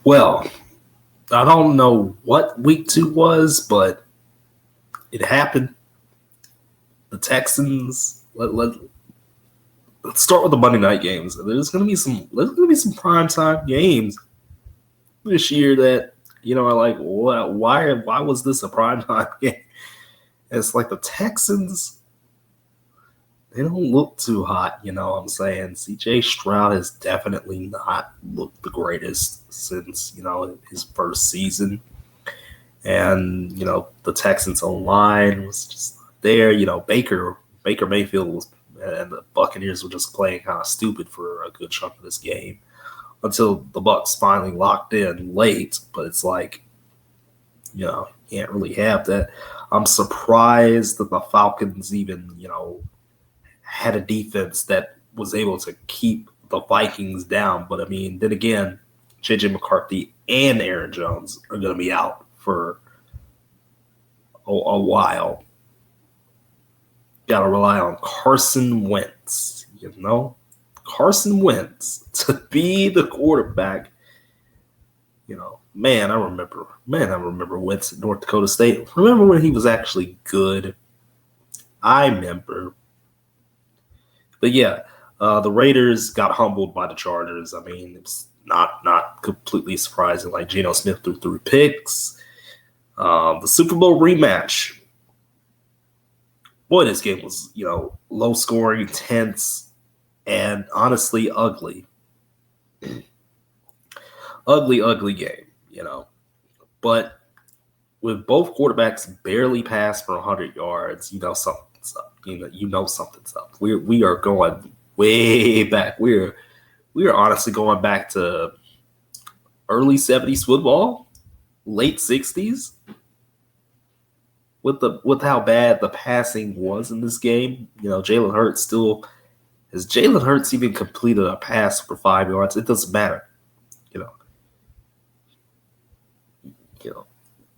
Well, I don't know what week 2 was, but it happened. The Texans. Let's start with the Monday night games. There's gonna be some primetime games this year that are like, what? Why was this a primetime game? It's like the Texans. They don't look too hot, you know what I'm saying? CJ Stroud has definitely not looked the greatest since, his first season. And, the Texans online was just there. Baker Mayfield was, and the Buccaneers were just playing kind of stupid for a good chunk of this game until the Bucs finally locked in late. But it's like, can't really have that. I'm surprised that the Falcons even, had a defense that was able to keep the Vikings down. But, I mean, then again, J.J. McCarthy and Aaron Jones are going to be out for a while. Got to rely on Carson Wentz, Carson Wentz to be the quarterback. Man, I remember Wentz at North Dakota State. Remember when he was actually good? I remember. But yeah, the Raiders got humbled by the Chargers. I mean, it's not completely surprising. Like Geno Smith threw 3 picks. The Super Bowl rematch. Boy, this game was, low scoring, tense, and honestly ugly. ugly game, But with both quarterbacks barely passed for 100 yards, something's up. Something's up. We are going way back. We are honestly going back to early 70s football, late 60s. With how bad the passing was in this game, Jalen Hurts still has Jalen Hurts even completed a pass for 5 yards? It doesn't matter,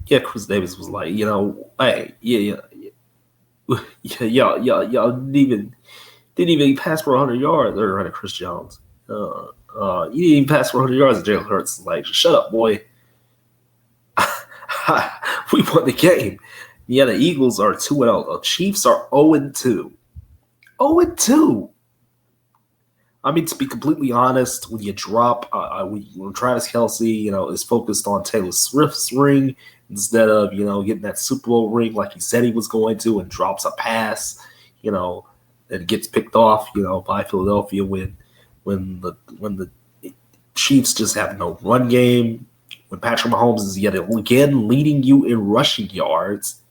Yeah, Chris Davis was like, hey, y'all didn't even pass for 100 yards. Or Chris Jones, you didn't even pass for 100 yards. And Jalen Hurts is like, shut up, boy. We won the game. Yeah, the Eagles are 2-0. The Chiefs are 0-2. 0-2. I mean, to be completely honest, when you drop, when Travis Kelce, is focused on Taylor Swift's ring instead of, getting that Super Bowl ring like he said he was going to, and drops a pass, that gets picked off, by Philadelphia when the Chiefs just have no run game, when Patrick Mahomes is yet again leading you in rushing yards,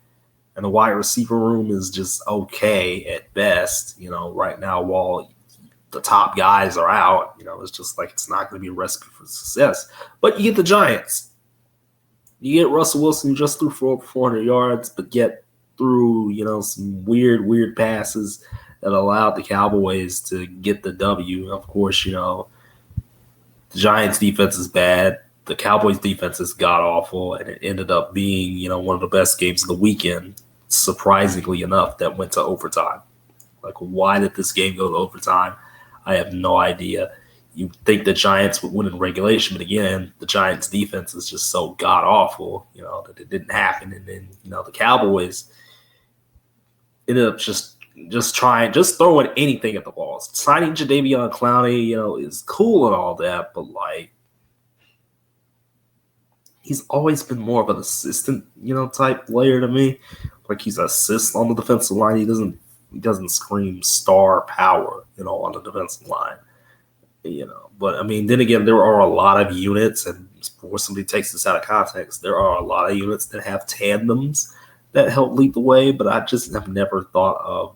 and the wide receiver room is just okay at best, right now while the top guys are out, it's just like it's not going to be a recipe for success. But you get the Giants. You get Russell Wilson just threw for 400 yards, but get through, some weird passes that allowed the Cowboys to get the W. Of course, the Giants defense is bad. The Cowboys defense is god-awful, and it ended up being, one of the best games of the weekend, surprisingly enough, that went to overtime. Like, why did this game go to overtime? I have no idea. You'd think the Giants would win in regulation, but again, the Giants' defense is just so god-awful, that it didn't happen. And then, the Cowboys ended up just throwing anything at the walls. Signing Jadeveon Clowney, is cool and all that, but, like, he's always been more of an assistant, type player to me. Like, he's an assist on the defensive line. He doesn't scream star power, on the defensive line, But, I mean, then again, there are a lot of units, and before somebody takes this out of context, there are a lot of units that have tandems that help lead the way, but I just have never thought of,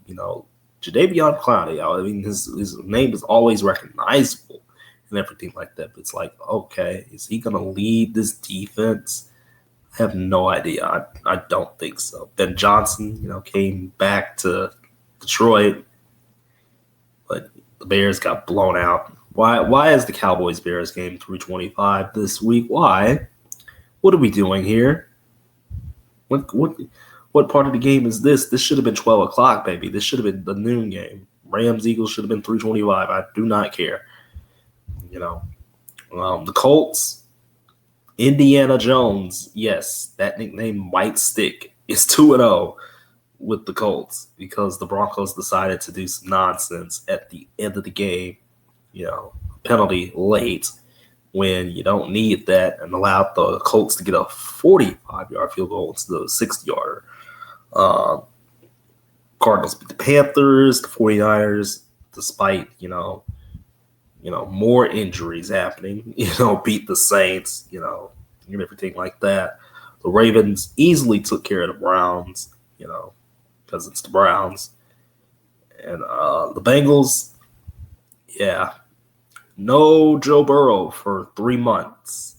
Jadeveon Clowney. I mean, his name is always recognizable and everything like that, but it's like, okay, is he going to lead this defense? I have no idea. I don't think so. Ben Johnson, came back to Detroit, but the Bears got blown out. Why is the Cowboys-Bears game 325 this week? Why? What are we doing here? What part of the game is this? This should have been 12 o'clock, baby. This should have been the noon game. Rams-Eagles should have been 325. I do not care. The Colts, Indiana Jones, yes, that nickname might stick. Is 2-0 with the Colts because the Broncos decided to do some nonsense at the end of the game, penalty late when you don't need that, and allowed the Colts to get a 45-yard field goal instead of a 60-yarder. Cardinals beat the Panthers, the 49ers, despite, more injuries happening, beat the Saints, and everything like that. The Ravens easily took care of the Browns, because it's the Browns. And the Bengals, yeah, no Joe Burrow for 3 months.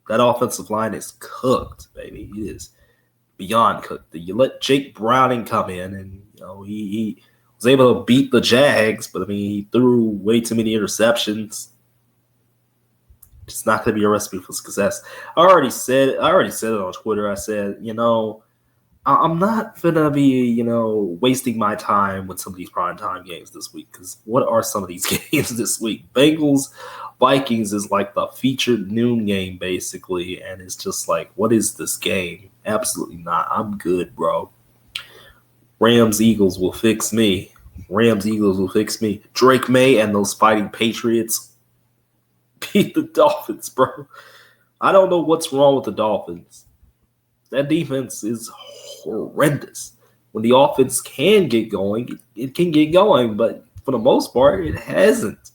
That offensive line is cooked, baby. It is beyond cooked. You let Jake Browning come in, and he was able to beat the Jags, but I mean he threw way too many interceptions. It's not going to be a recipe for success. I already said it on Twitter. I said, I'm not going to be, wasting my time with some of these primetime games this week, because what are some of these games this week? Bengals, Vikings is like the featured noon game, basically, and it's just like, what is this game? Absolutely not. I'm good, bro. Rams, Eagles will fix me. Drake May and those fighting Patriots beat the Dolphins, bro. I don't know what's wrong with the Dolphins. That defense is horrendous. When the offense can get going, it can get going, but for the most part, it hasn't.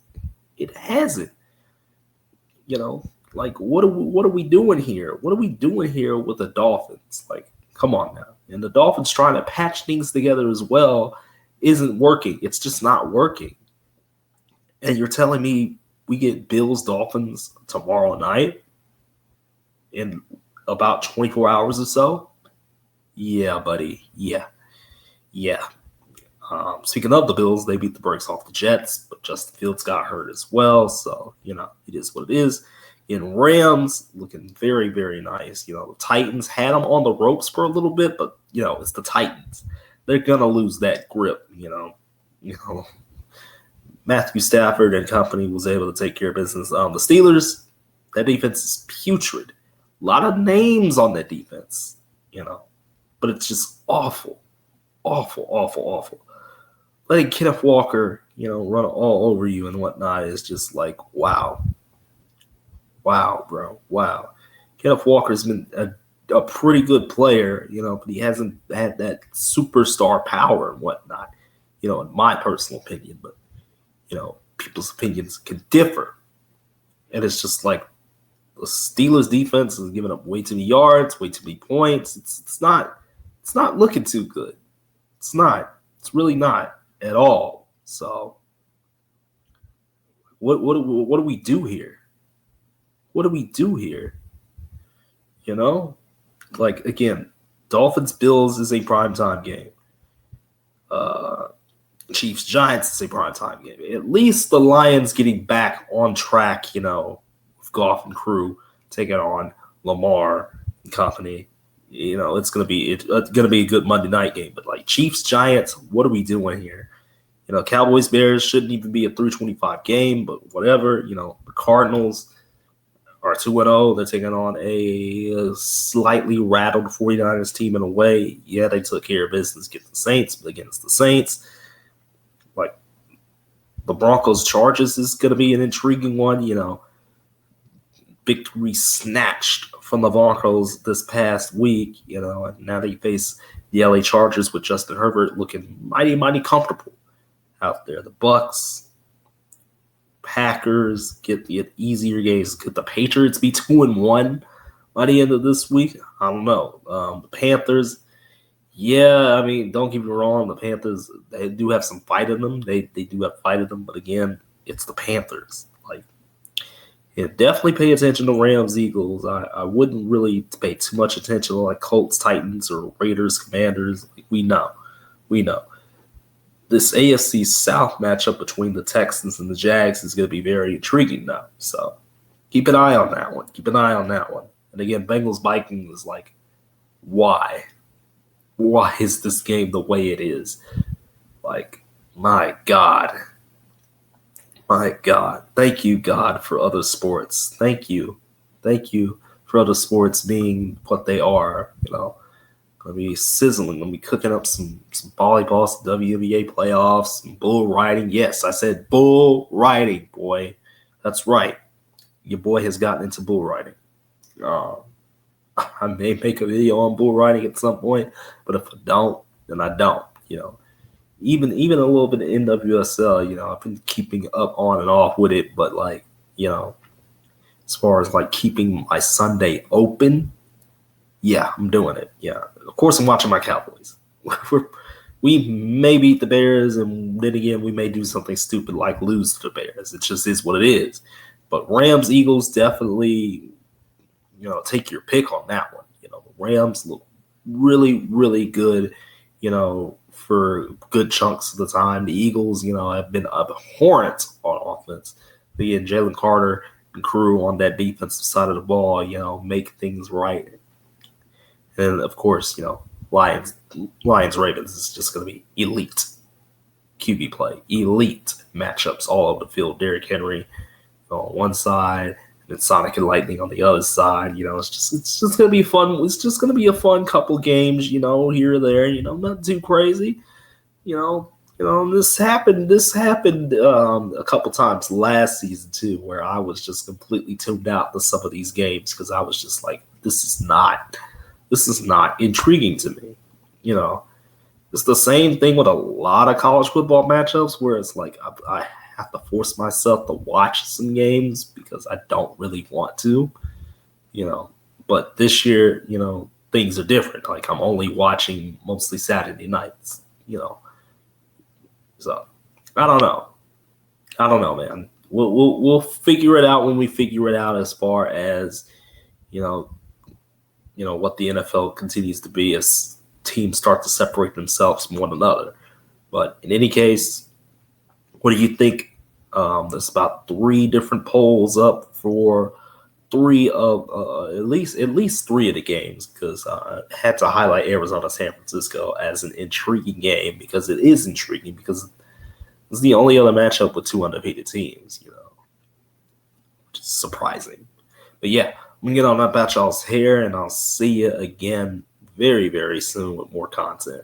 Like what are we doing here? What are we doing here with the Dolphins? Like, come on now. And the Dolphins trying to patch things together as well isn't working. It's just not working. And you're telling me we get Bills Dolphins tomorrow night in about 24 hours or so? Yeah, buddy. Yeah. Speaking of the Bills, they beat the brakes off the Jets, but Justin Fields got hurt as well. So, it is what it is. In Rams, looking very, very nice. The Titans had them on the ropes for a little bit, but, it's the Titans. They're going to lose that grip, Matthew Stafford and company was able to take care of business. The Steelers, that defense is putrid. A lot of names on that defense, but it's just awful. Letting Kenneth Walker, run all over you and whatnot is just like, wow. Wow, bro. Wow. Kenneth Walker's been a pretty good player, but he hasn't had that superstar power and whatnot, in my personal opinion. But, people's opinions can differ. And it's just like the Steelers defense is giving up way too many yards, way too many points. It's not looking too good. It's not. It's really not at all. So what do we do here? What do we do here? Like, again, Dolphins Bills is a primetime game. Chiefs Giants is a primetime game. At least the Lions getting back on track, with Goff and crew taking on Lamar and company. It's gonna be a good Monday night game. But like Chiefs Giants, what are we doing here? Cowboys Bears shouldn't even be a 325 game, but whatever. The Cardinals are 2-0. They're taking on a slightly rattled 49ers team in a way. Yeah, they took care of business against the Saints, but against the Saints, like the Broncos Chargers is going to be an intriguing one. Victory snatched from the Broncos this past week, and now they face the LA Chargers with Justin Herbert looking mighty, mighty comfortable out there. The Bucks, Packers get the easier games. Could the Patriots be 2-1 by the end of this week? I don't know. The Panthers, yeah, I mean, don't get me wrong. The Panthers, they do have some fight in them. They do have fight in them, but again, it's the Panthers. Like, yeah, definitely pay attention to Rams, Eagles. I wouldn't really pay too much attention to like Colts, Titans, or Raiders, Commanders. Like, we know. This AFC South matchup between the Texans and the Jags is going to be very intriguing now. So keep an eye on that one. And again, Bengals Vikings is like, why? Why is this game the way it is? Like, my God. Thank you, God, for other sports. Thank you for for other sports being what they are. Gonna be sizzling. Gonna be cooking up some volleyball, some WNBA playoffs, some bull riding. Yes, I said bull riding, boy. That's right. Your boy has gotten into bull riding. Uh, I may make a video on bull riding at some point, but if I don't, then I don't. Even a little bit of NWSL. I've been keeping up on and off with it, but as far as keeping my Sunday open, yeah, I'm doing it. Yeah, of course I'm watching my Cowboys. We may beat the Bears, and then again we may do something stupid like lose to the Bears. It just is what it is. But Rams, Eagles, definitely, take your pick on that one. The Rams look really, really good, for good chunks of the time. The Eagles, have been abhorrent on offense. Again, Jalen Carter and crew on that defensive side of the ball, make things right. And of course, Lions, Ravens is just going to be elite QB play, elite matchups all over the field. Derrick Henry on one side, and Sonic and Lightning on the other side. It's just going to be fun. It's just going to be a fun couple games, here or there. Not too crazy. This happened a couple times last season too, where I was just completely tuned out to some of these games because I was just like, this is not intriguing to me. It's the same thing with a lot of college football matchups where it's like I have to force myself to watch some games because I don't really want to, But this year, things are different. Like I'm only watching mostly Saturday nights, So I don't know, man. We'll figure it out when we figure it out as far as, what the NFL continues to be as teams start to separate themselves from one another. But in any case, what do you think? There's about 3 different polls up for 3 of at least 3 of the games because I had to highlight Arizona San Francisco as an intriguing game because it is intriguing because it's the only other matchup with 2 undefeated teams, which is surprising. But yeah, I'm going to get on that about y'all's hair, and I'll see you again very, very soon with more content.